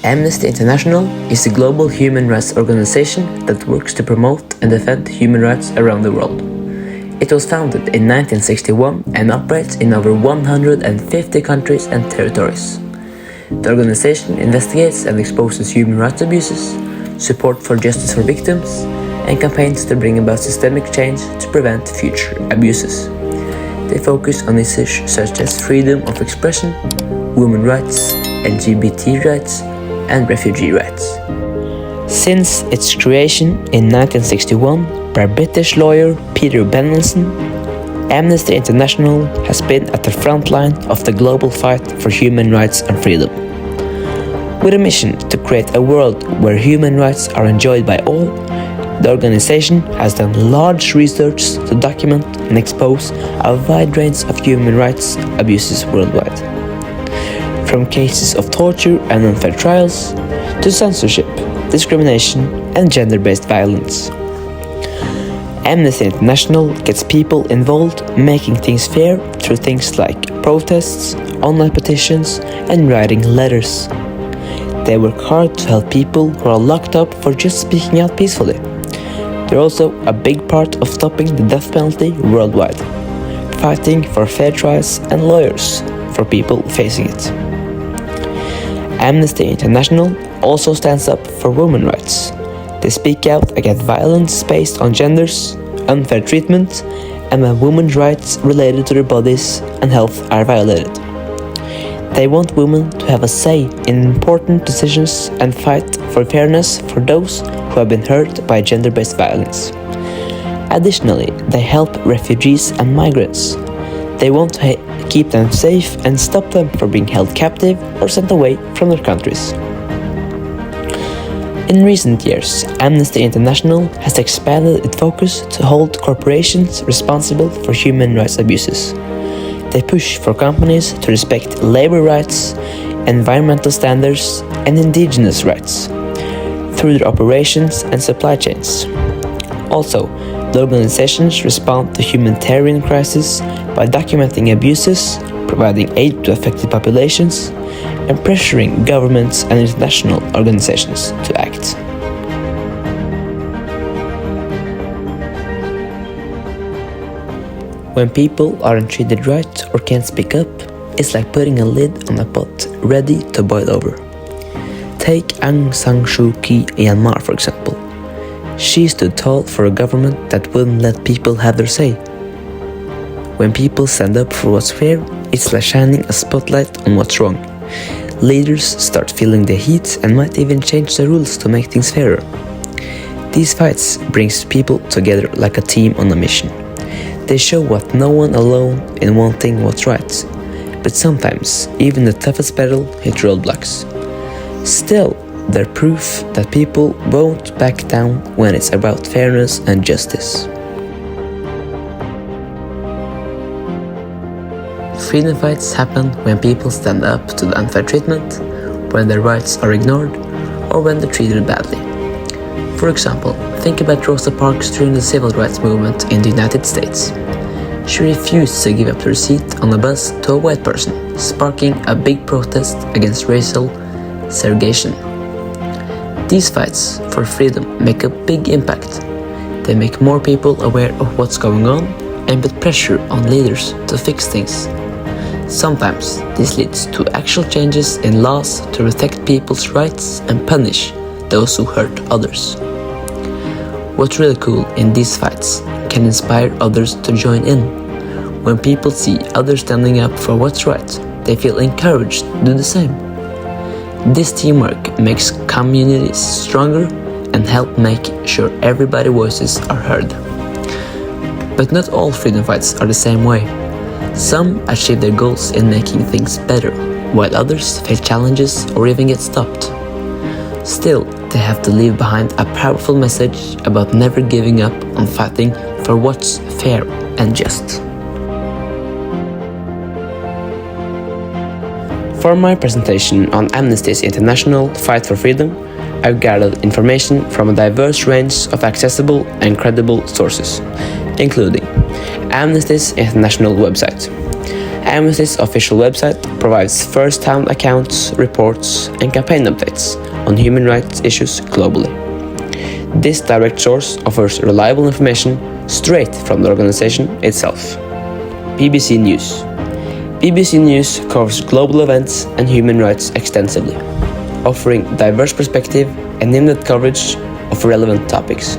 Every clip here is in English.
Amnesty International is a global human rights organization that works to promote and defend human rights around the world. It was founded in 1961 and operates in over 150 countries and territories. The organization investigates and exposes human rights abuses, support for justice for victims, and campaigns to bring about systemic change to prevent future abuses. They focus on issues such as freedom of expression, women's rights, LGBT rights, and refugee rights. Since its creation in 1961 by British lawyer Peter Benenson, Amnesty International has been at the front line of the global fight for human rights and freedom. With a mission to create a world where human rights are enjoyed by all, the organization has done large research to document and expose a wide range of human rights abuses worldwide. From cases of torture and unfair trials, to censorship, discrimination, and gender-based violence. Amnesty International gets people involved, making things fair through things like protests, online petitions, and writing letters. They work hard to help people who are locked up for just speaking out peacefully. They're also a big part of stopping the death penalty worldwide, fighting for fair trials and lawyers for people facing it. Amnesty International also stands up for women's rights. They speak out against violence based on genders, unfair treatment, and when women's rights related to their bodies and health are violated. They want women to have a say in important decisions and fight for fairness for those who have been hurt by gender-based violence. Additionally, they help refugees and migrants. They want to keep them safe and stop them from being held captive or sent away from their countries. In recent years, Amnesty International has expanded its focus to hold corporations responsible for human rights abuses. They push for companies to respect labor rights, environmental standards, and indigenous rights through their operations and supply chains. Also, the organizations respond to humanitarian crises by documenting abuses, providing aid to affected populations, and pressuring governments and international organizations to act. When people aren't treated right or can't speak up, it's like putting a lid on a pot ready to boil over. Take Aung San Suu Kyi in Myanmar, for example. She stood tall for a government that wouldn't let people have their say. When people stand up for what's fair, it's like shining a spotlight on what's wrong. Leaders start feeling the heat and might even change the rules to make things fairer. These fights brings people together like a team on a mission. They show what no one alone in wanting what's right, but sometimes even the toughest battle hit roadblocks. Still, they're proof that people won't back down when it's about fairness and justice. Freedom fights happen when people stand up to the unfair treatment, when their rights are ignored, or when they're treated badly. For example, think about Rosa Parks during the civil rights movement in the United States. She refused to give up her seat on a bus to a white person, sparking a big protest against racial segregation. These fights for freedom make a big impact. They make more people aware of what's going on and put pressure on leaders to fix things. Sometimes this leads to actual changes in laws to protect people's rights and punish those who hurt others. What's really cool in these fights can inspire others to join in. When people see others standing up for what's right, they feel encouraged to do the same. This teamwork makes communities stronger and help make sure everybody's voices are heard. But not all freedom fights are the same way. Some achieve their goals in making things better, while others face challenges or even get stopped. Still, they have to leave behind a powerful message about never giving up on fighting for what's fair and just. For my presentation on Amnesty's International Fight for Freedom, I've gathered information from a diverse range of accessible and credible sources, including Amnesty's International website, Amnesty's official website provides first-hand accounts, reports, and campaign updates on human rights issues globally. This direct source offers reliable information straight from the organization itself. BBC News. BBC News covers global events and human rights extensively, offering diverse perspective and in-depth coverage of relevant topics.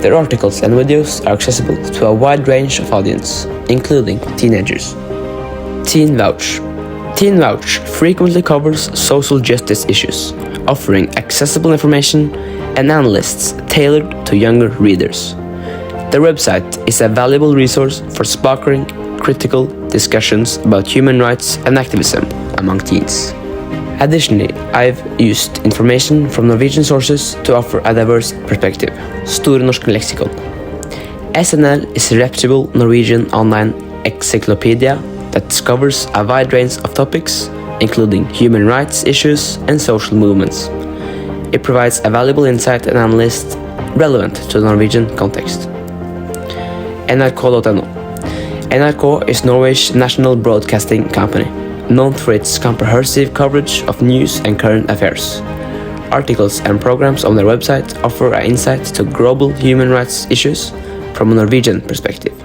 Their articles and videos are accessible to a wide range of audience, including teenagers. Teen Vouch. Teen Vouch frequently covers social justice issues, offering accessible information and analysts tailored to younger readers. Their website is a valuable resource for sparking critical discussions about human rights and activism among teens. Additionally, I've used information from Norwegian sources to offer a diverse perspective. Store Norske Leksikon. SNL is a reputable Norwegian online encyclopedia that covers a wide range of topics, including human rights issues and social movements. It provides a valuable insight and analysis relevant to the Norwegian context. NRK.no. NRK is Norway's national broadcasting company, known for its comprehensive coverage of news and current affairs. Articles and programs on their website offer an insight to global human rights issues from a Norwegian perspective.